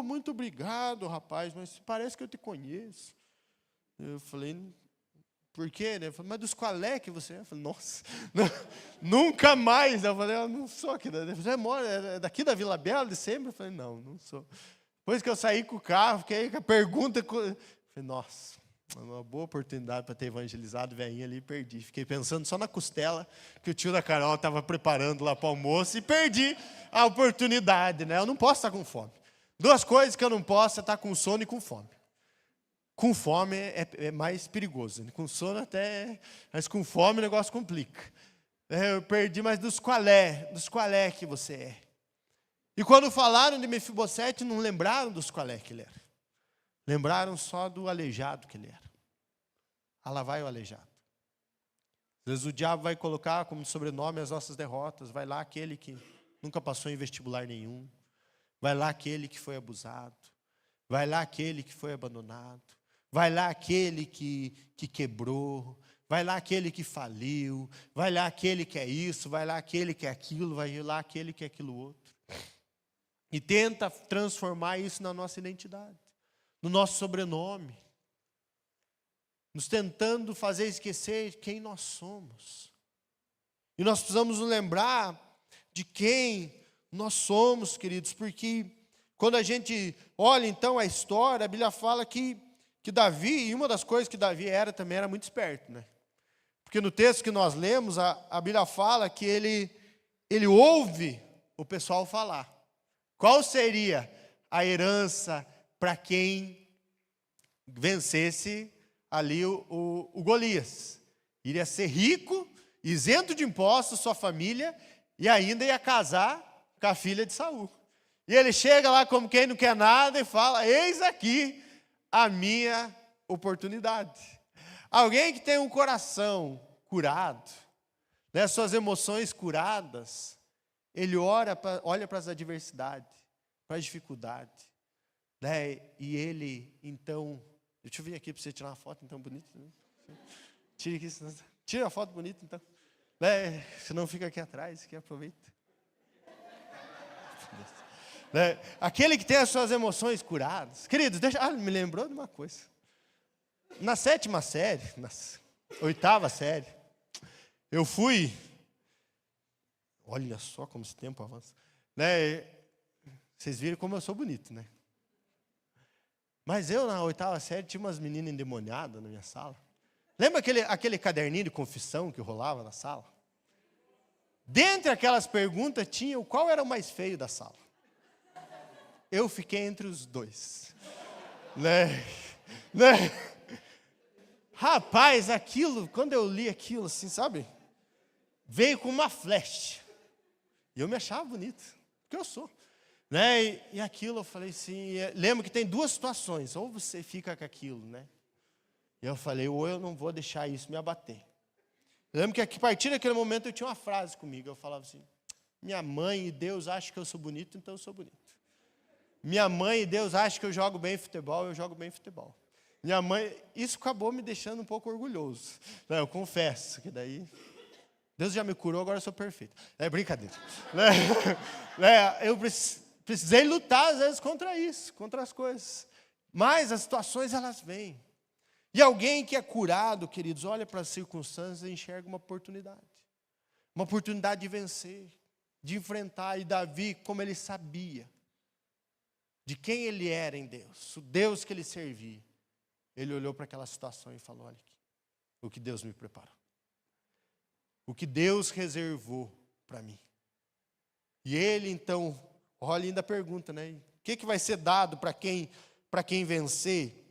Muito obrigado, rapaz, mas parece que eu te conheço. Eu falei, por quê? Né? Eu falei, mas dos qual é que você é? Eu falei, nossa, nunca mais. Eu falei, eu não sou aqui. Você é daqui da Vila Bela de sempre? Eu falei, não sou. Depois que eu saí com o carro, fiquei com a pergunta. Eu falei, nossa, uma boa oportunidade para ter evangelizado, velhinha ali, perdi. Fiquei pensando só na costela que o tio da Carol estava preparando lá para o almoço e perdi a oportunidade, né? Eu não posso estar com fome. Duas coisas que eu não posso é estar com sono e com fome. Com fome é mais perigoso. Com sono até, mas com fome o negócio complica. Eu perdi, mas dos qual é que você é? E quando falaram de Mefibosete, não lembraram dos qual é que ele era. Lembraram só do aleijado que ele era. Ah, lá vai o aleijado. Às vezes o diabo vai colocar como sobrenome as nossas derrotas. Vai lá aquele que nunca passou em vestibular nenhum. Vai lá aquele que foi abusado. Vai lá aquele que foi abandonado. Vai lá aquele que quebrou. Vai lá aquele que faliu. Vai lá aquele que é isso. Vai lá aquele que é aquilo. Vai lá aquele que é aquilo outro. E tenta transformar isso na nossa identidade. No nosso sobrenome. Nos tentando fazer esquecer quem nós somos. E nós precisamos nos lembrar de quem nós somos, queridos, porque quando a gente olha então a história, a Bíblia fala que Davi, e uma das coisas que Davi também era muito esperto, né? Porque no texto que nós lemos, a Bíblia fala que ele ouve o pessoal falar. Qual seria a herança para quem vencesse ali o Golias? Iria ser rico, isento de impostos, sua família, e ainda ia casar com a filha de Saul. E ele chega lá como quem não quer nada e fala, eis aqui a minha oportunidade. Alguém que tem um coração curado, né, suas emoções curadas, ele olha para as adversidades, para as dificuldades, né, e ele, então, deixa eu vir aqui para você tirar uma foto então bonita. Né? Tira a foto bonita então. Né, senão fica aqui atrás, que aproveita. Né? Aquele que tem as suas emoções curadas. Queridos, me lembrou de uma coisa. Na 7ª série, na 8ª série, eu fui, olha só como esse tempo avança, né? Vocês viram como eu sou bonito, né? Mas eu, na 8ª série, tinha umas meninas endemoniadas na minha sala. Lembra aquele caderninho de confissão que rolava na sala? Dentre aquelas perguntas, tinha qual era o mais feio da sala. Eu fiquei entre os dois. Né? Rapaz, quando eu li aquilo, assim, sabe? Veio com uma flecha. E eu me achava bonito, porque eu sou. Né? E aquilo eu falei assim, lembro que tem duas situações, ou você fica com aquilo, né? E eu falei, ou eu não vou deixar isso me abater. Eu lembro que a partir daquele momento eu tinha uma frase comigo, eu falava assim, minha mãe e Deus acham que eu sou bonito, então eu sou bonito. Minha mãe e Deus acham que eu jogo bem futebol, eu jogo bem futebol. Minha mãe, isso acabou me deixando um pouco orgulhoso. Eu confesso que daí, Deus já me curou, agora eu sou perfeito. É brincadeira. Eu precisei lutar às vezes contra isso, contra as coisas. Mas as situações elas vêm. E alguém que é curado, queridos, olha para as circunstâncias e enxerga uma oportunidade. Uma oportunidade de vencer, de enfrentar. E Davi, como ele sabia de quem ele era em Deus, o Deus que ele servia, ele olhou para aquela situação e falou, olha aqui, o que Deus me preparou. O que Deus reservou para mim. E ele, então, olha ainda a pergunta, né? O que vai ser dado para quem vencer?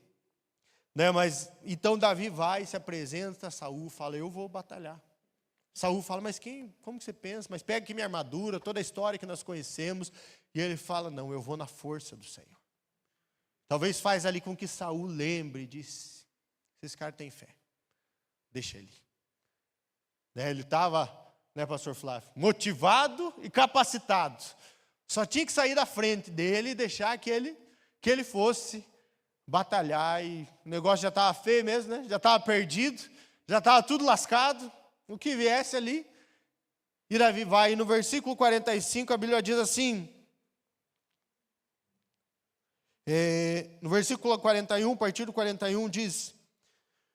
né? Mas então Davi vai, se apresenta a Saul, fala, eu vou batalhar. Saul fala, mas como que você pensa? Mas pega aqui minha armadura, toda a história que nós conhecemos. E ele fala, não, eu vou na força do Senhor. Talvez faz ali com que Saul lembre e diz, esse cara tem fé, deixa ele. Né? Ele estava, né, pastor Flávio, motivado e capacitado. Só tinha que sair da frente dele e deixar que ele fosse batalhar. E o negócio já estava feio mesmo, né? Já estava perdido, já estava tudo lascado. O que viesse ali. E Davi vai, e no versículo 45 a Bíblia diz assim, no versículo 41, a partir do 41 diz,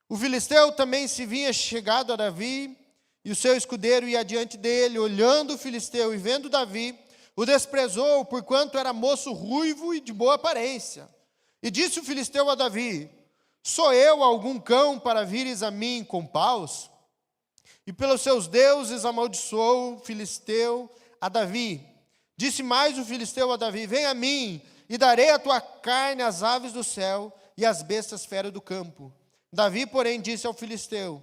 o filisteu também se vinha chegado a Davi, e o seu escudeiro ia adiante dele, olhando o filisteu e vendo Davi, o desprezou, porquanto era moço ruivo e de boa aparência. E disse o filisteu a Davi, sou eu algum cão para vires a mim com paus? E pelos seus deuses amaldiçoou o filisteu a Davi. Disse mais o filisteu a Davi, vem a mim, e darei a tua carne às aves do céu e às bestas feras do campo. Davi, porém, disse ao filisteu,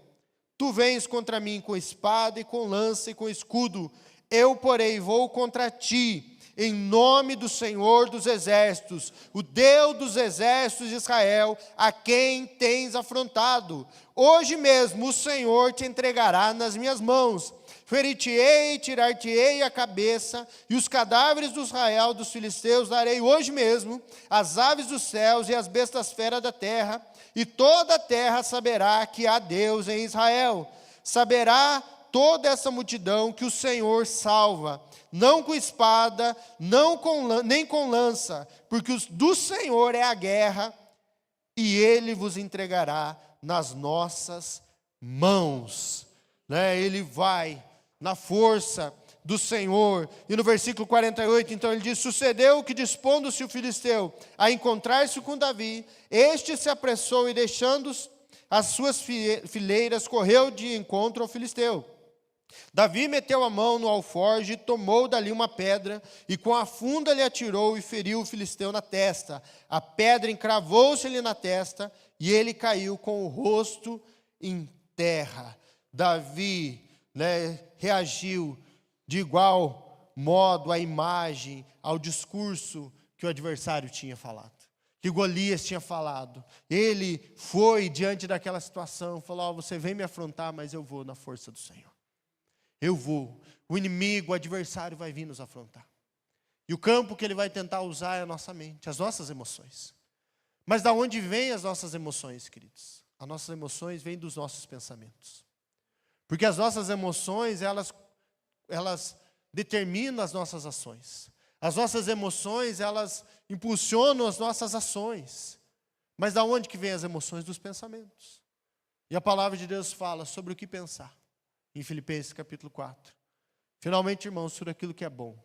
tu vens contra mim com espada e com lança e com escudo, eu, porém, vou contra ti, em nome do Senhor dos exércitos, o Deus dos exércitos de Israel, a quem tens afrontado. Hoje mesmo o Senhor te entregará nas minhas mãos. Ferir-te-ei, tirar-te-ei a cabeça, e os cadáveres do Israel, dos filisteus, darei hoje mesmo, às aves dos céus e às bestas feras da terra, e toda a terra saberá que há Deus em Israel. Saberá toda essa multidão que o Senhor salva, não com espada, nem com lança, porque do Senhor é a guerra, e Ele vos entregará nas nossas mãos. Né? Ele vai na força do Senhor. E no versículo 48, então ele diz, sucedeu que dispondo-se o filisteu a encontrar-se com Davi, este se apressou e deixando as suas fileiras, correu de encontro ao filisteu. Davi meteu a mão no alforje, tomou dali uma pedra, e com a funda lhe atirou e feriu o filisteu na testa. A pedra encravou-se-lhe na testa, e ele caiu com o rosto em terra. Davi, reagiu de igual modo à imagem, ao discurso que o adversário tinha falado, que Golias tinha falado. Ele foi diante daquela situação, falou, você vem me afrontar, mas eu vou na força do Senhor. Eu vou. O inimigo, o adversário vai vir nos afrontar. E o campo que ele vai tentar usar é a nossa mente, as nossas emoções. Mas da onde vêm as nossas emoções, queridos? As nossas emoções vêm dos nossos pensamentos. Porque as nossas emoções, elas determinam as nossas ações. As nossas emoções, elas impulsionam as nossas ações. Mas da onde que vêm as emoções? Dos pensamentos. E a palavra de Deus fala sobre o que pensar. Em Filipenses capítulo 4. Finalmente, irmãos, sobre aquilo que é bom,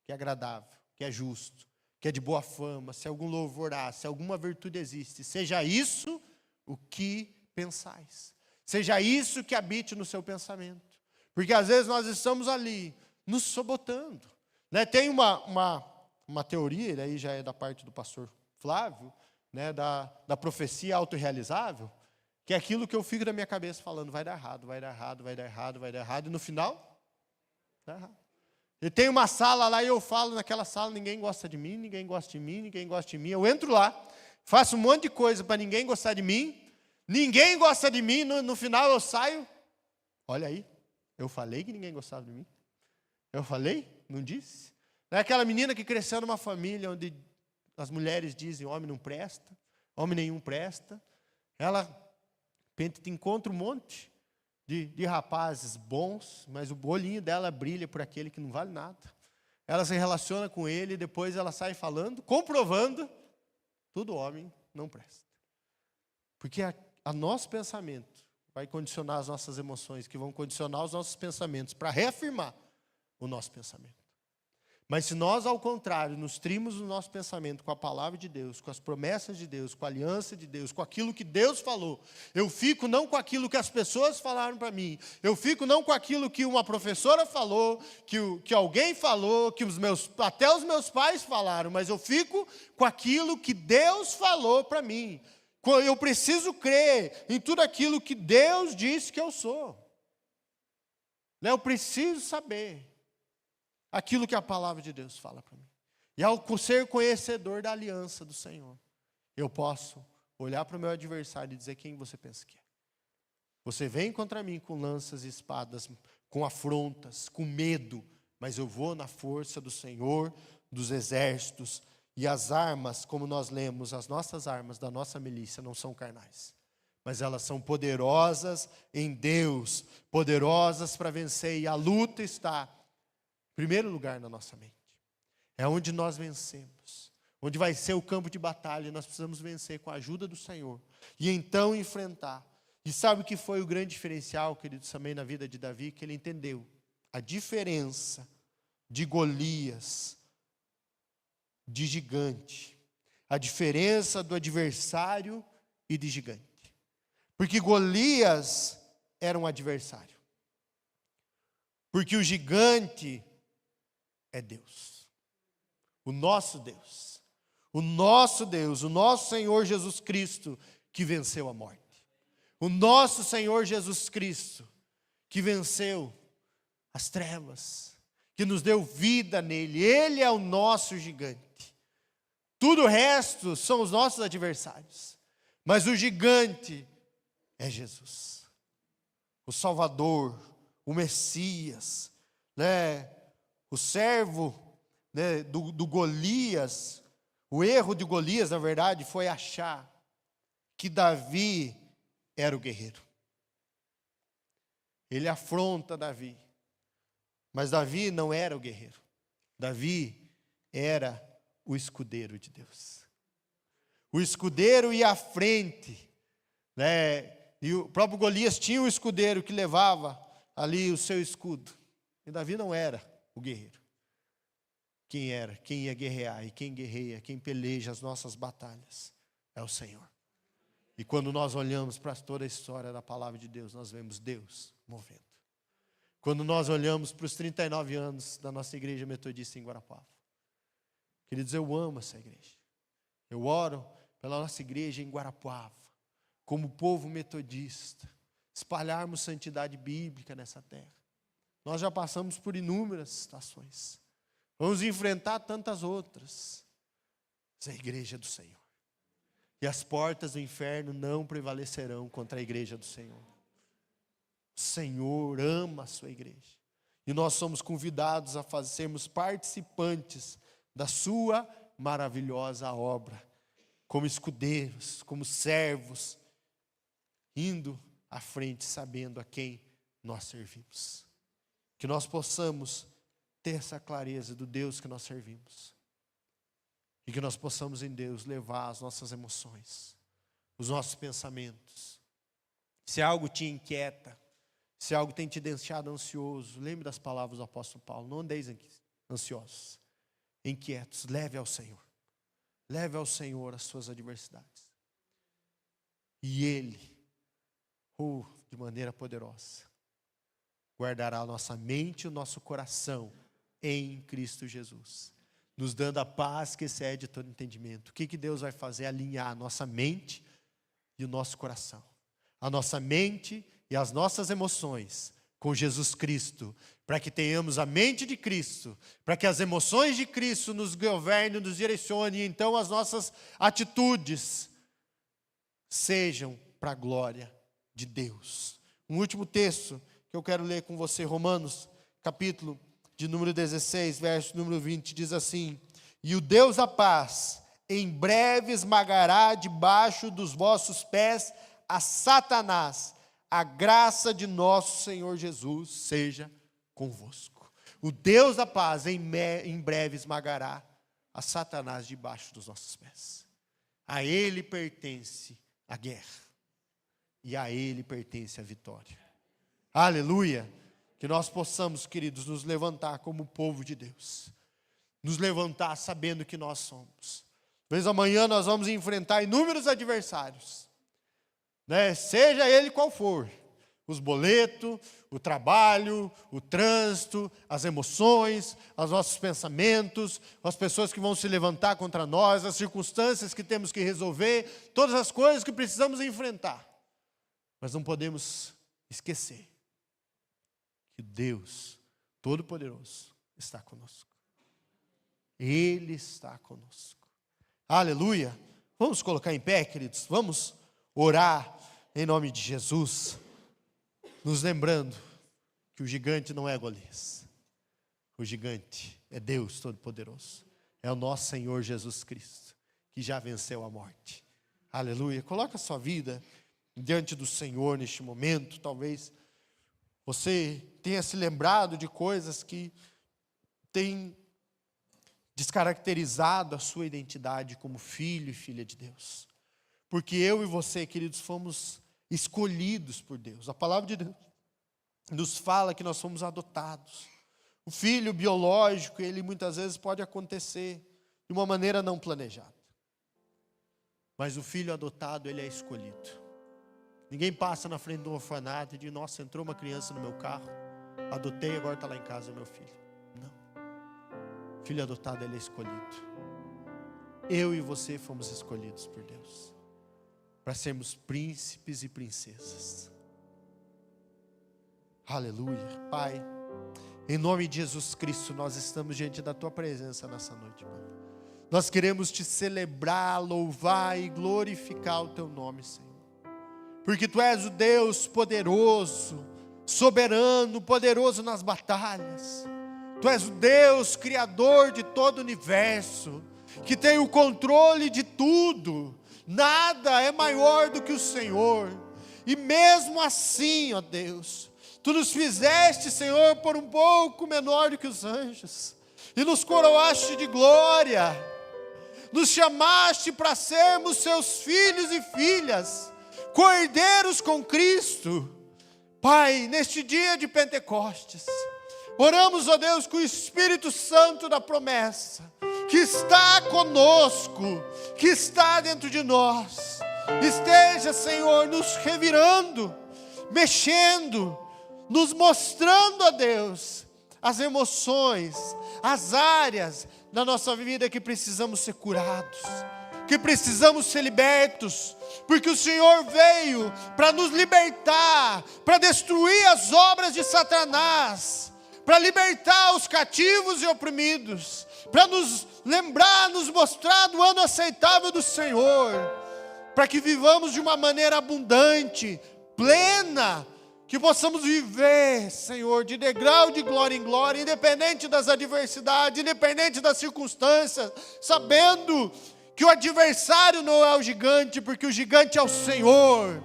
que é agradável, que é justo, que é de boa fama, se algum louvor há, se alguma virtude existe, seja isso o que pensais. Seja isso que habite no seu pensamento. Porque às vezes nós estamos ali, nos sabotando. Né? Tem uma teoria, daí já é da parte do pastor Flávio, né, da profecia autorrealizável, que é aquilo que eu fico na minha cabeça falando, vai dar errado, vai dar errado, vai dar errado, vai dar errado, e no final, dá errado. E tem uma sala lá e eu falo naquela sala, ninguém gosta de mim, ninguém gosta de mim, ninguém gosta de mim. Eu entro lá, faço um monte de coisa para ninguém gostar de mim, ninguém gosta de mim, no final eu saio. Olha aí, eu falei que ninguém gostava de mim. Eu falei? Não disse? É aquela menina que cresceu numa família onde as mulheres dizem, homem não presta, homem nenhum presta. Ela encontra um monte de rapazes bons, mas o olhinho dela brilha por aquele que não vale nada. Ela se relaciona com ele e depois ela sai falando, comprovando, todo homem não presta. Porque a nosso pensamento vai condicionar as nossas emoções, que vão condicionar os nossos pensamentos, para reafirmar o nosso pensamento. Mas se nós, ao contrário, nos trimos o nosso pensamento com a palavra de Deus, com as promessas de Deus, com a aliança de Deus, com aquilo que Deus falou, eu fico não com aquilo que as pessoas falaram para mim, eu fico não com aquilo que uma professora falou, que alguém falou, que até os meus pais falaram, mas eu fico com aquilo que Deus falou para mim. Eu preciso crer em tudo aquilo que Deus disse que eu sou. Eu preciso saber aquilo que a palavra de Deus fala para mim. E ao ser conhecedor da aliança do Senhor, eu posso olhar para o meu adversário e dizer: quem você pensa que é? Você vem contra mim com lanças e espadas, com afrontas, com medo, mas eu vou na força do Senhor dos exércitos. E as armas, como nós lemos, as nossas armas da nossa milícia não são carnais, mas elas são poderosas em Deus, poderosas para vencer. E a luta está, em primeiro lugar, na nossa mente. É onde nós vencemos, onde vai ser o campo de batalha. Nós precisamos vencer com a ajuda do Senhor e então enfrentar. E sabe o que foi o grande diferencial, queridos, também na vida de Davi? Que ele entendeu a diferença de Golias, de gigante, a diferença do adversário e de gigante. Porque Golias era um adversário, porque o gigante é Deus, o nosso Deus, o nosso Deus, o nosso Senhor Jesus Cristo, que venceu a morte, o nosso Senhor Jesus Cristo, que venceu as trevas, que nos deu vida nele. Ele é o nosso gigante. Tudo o resto são os nossos adversários, mas o gigante é Jesus, o Salvador, o Messias, o servo, do Golias. O erro de Golias, na verdade, foi achar que Davi era o guerreiro. Ele afronta Davi, mas Davi não era o guerreiro. Davi era o escudeiro de Deus. O escudeiro ia à frente, e o próprio Golias tinha um escudeiro que levava ali o seu escudo. E Davi não era o guerreiro. Quem era? Quem ia guerrear? E quem guerreia, quem peleja as nossas batalhas é o Senhor. E quando nós olhamos para toda a história da palavra de Deus, nós vemos Deus movendo. Quando nós olhamos para os 39 anos da nossa igreja metodista em Guarapuava, queridos, eu amo essa igreja. Eu oro pela nossa igreja em Guarapuava, como povo metodista, espalharmos santidade bíblica nessa terra. Nós já passamos por inúmeras situações. Vamos enfrentar tantas outras. Mas a igreja do Senhor. E as portas do inferno não prevalecerão contra a igreja do Senhor. O Senhor ama a sua igreja. E nós somos convidados a sermos participantes da sua maravilhosa obra, como escudeiros, como servos, indo à frente, sabendo a quem nós servimos. Que nós possamos ter essa clareza do Deus que nós servimos. E que nós possamos em Deus levar as nossas emoções, os nossos pensamentos. Se algo te inquieta, se algo tem te deixado ansioso, lembre das palavras do apóstolo Paulo: não andeis ansiosos, inquietos, leve ao Senhor. Leve ao Senhor as suas adversidades. E Ele, de maneira poderosa, guardará a nossa mente e o nosso coração em Cristo Jesus, nos dando a paz que excede todo entendimento. O que Deus vai fazer? Alinhar a nossa mente e o nosso coração, a nossa mente e as nossas emoções com Jesus Cristo, para que tenhamos a mente de Cristo, para que as emoções de Cristo nos governem, nos direcionem, e então as nossas atitudes sejam para a glória de Deus. Um último texto que eu quero ler com você, Romanos, capítulo de número 16, verso número 20, diz assim: e o Deus da paz em breve esmagará debaixo dos vossos pés a Satanás. A graça de nosso Senhor Jesus seja convosco. O Deus da paz em breve esmagará a Satanás debaixo dos nossos pés. A Ele pertence a guerra. E a Ele pertence a vitória. Aleluia! Que nós possamos, queridos, nos levantar como povo de Deus. Nos levantar sabendo que nós somos. Talvez amanhã nós vamos enfrentar inúmeros adversários. Seja ele qual for. os boletos, o trabalho, o trânsito, as emoções, os nossos pensamentos, as pessoas que vão se levantar contra nós, as circunstâncias que temos que resolver, todas as coisas que precisamos enfrentar. Mas não podemos esquecer que Deus Todo-Poderoso está conosco. Ele está conosco. Aleluia! Vamos colocar em pé, queridos? Vamos orar em nome de Jesus, nos lembrando que o gigante não é Golias. O gigante é Deus Todo-Poderoso. É o nosso Senhor Jesus Cristo, que já venceu a morte. Aleluia! Coloca a sua vida diante do Senhor neste momento. Talvez você tenha se lembrado de coisas que têm descaracterizado a sua identidade como filho e filha de Deus. Porque eu e você, queridos, fomos escolhidos por Deus. A palavra de Deus nos fala que nós fomos adotados. O filho biológico, ele muitas vezes pode acontecer de uma maneira não planejada. Mas o filho adotado, ele é escolhido. Ninguém passa na frente de um orfanato e diz: nossa, entrou uma criança no meu carro, adotei, agora está lá em casa meu filho. Não. Filho adotado, ele é escolhido. Eu e você fomos escolhidos por Deus para sermos príncipes e princesas. Aleluia. Pai, em nome de Jesus Cristo, nós estamos diante da Tua presença nessa noite, Pai. Nós queremos Te celebrar, louvar e glorificar o Teu nome, Senhor. Porque Tu és o Deus poderoso, soberano, poderoso nas batalhas. Tu és o Deus criador de todo o universo, que tem o controle de tudo. Nada é maior do que o Senhor. E mesmo assim, ó Deus, Tu nos fizeste, Senhor, por um pouco menor do que os anjos, e nos coroaste de glória, nos chamaste para sermos Seus filhos e filhas, cordeiros com Cristo. Pai, neste dia de Pentecostes, oramos, ó Deus, que o Espírito Santo da promessa, que está conosco, que está dentro de nós, esteja, Senhor, nos revirando, mexendo, nos mostrando, ó Deus, as emoções, as áreas da nossa vida que precisamos ser curados, que precisamos ser libertos, porque o Senhor veio para nos libertar, para destruir as obras de Satanás, para libertar os cativos e oprimidos, para nos lembrar, nos mostrar do ano aceitável do Senhor, para que vivamos de uma maneira abundante, plena, que possamos viver, Senhor, de degrau de glória em glória, independente das adversidades, independente das circunstâncias, sabendo que o adversário não é o gigante, porque o gigante é o Senhor,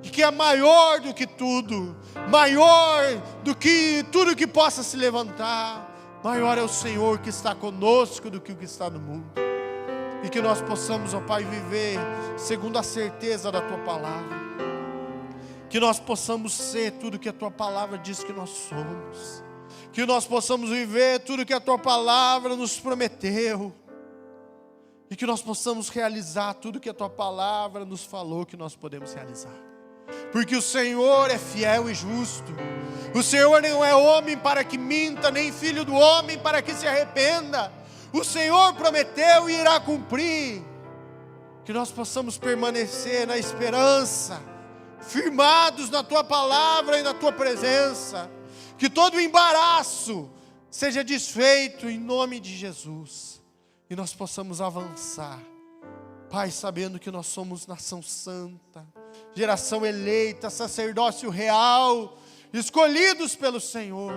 e que é maior do que tudo, maior do que tudo que possa se levantar. Maior é o Senhor que está conosco do que o que está no mundo. E que nós possamos, ó Pai, viver segundo a certeza da Tua palavra. Que nós possamos ser tudo que a Tua palavra diz que nós somos. Que nós possamos viver tudo que a Tua palavra nos prometeu. E que nós possamos realizar tudo que a Tua palavra nos falou que nós podemos realizar. Porque o Senhor é fiel e justo. O Senhor não é homem para que minta, nem filho do homem para que se arrependa. O Senhor prometeu e irá cumprir. Que nós possamos permanecer na esperança, firmados na Tua palavra e na Tua presença. Que todo embaraço seja desfeito em nome de Jesus. E nós possamos avançar, Pai, sabendo que nós somos nação santa, geração eleita, sacerdócio real, escolhidos pelo Senhor.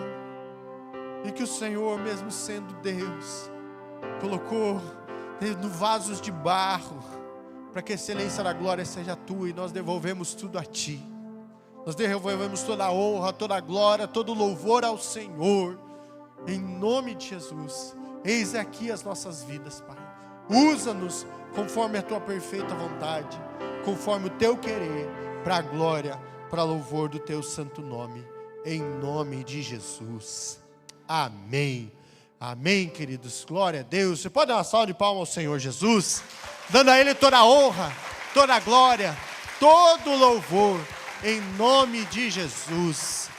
E que o Senhor, mesmo sendo Deus, colocou no vasos de barro, para que a excelência da glória seja Tua, e nós devolvemos tudo a Ti. Nós devolvemos toda a honra, toda a glória, todo o louvor ao Senhor, em nome de Jesus. Eis aqui as nossas vidas, Pai. Usa-nos conforme a Tua perfeita vontade, conforme o Teu querer, para a glória, para louvor do Teu santo nome, em nome de Jesus. Amém. Amém, queridos. Glória a Deus. Você pode dar uma salva de palmas ao Senhor Jesus, dando a Ele toda a honra, toda a glória, todo o louvor, em nome de Jesus.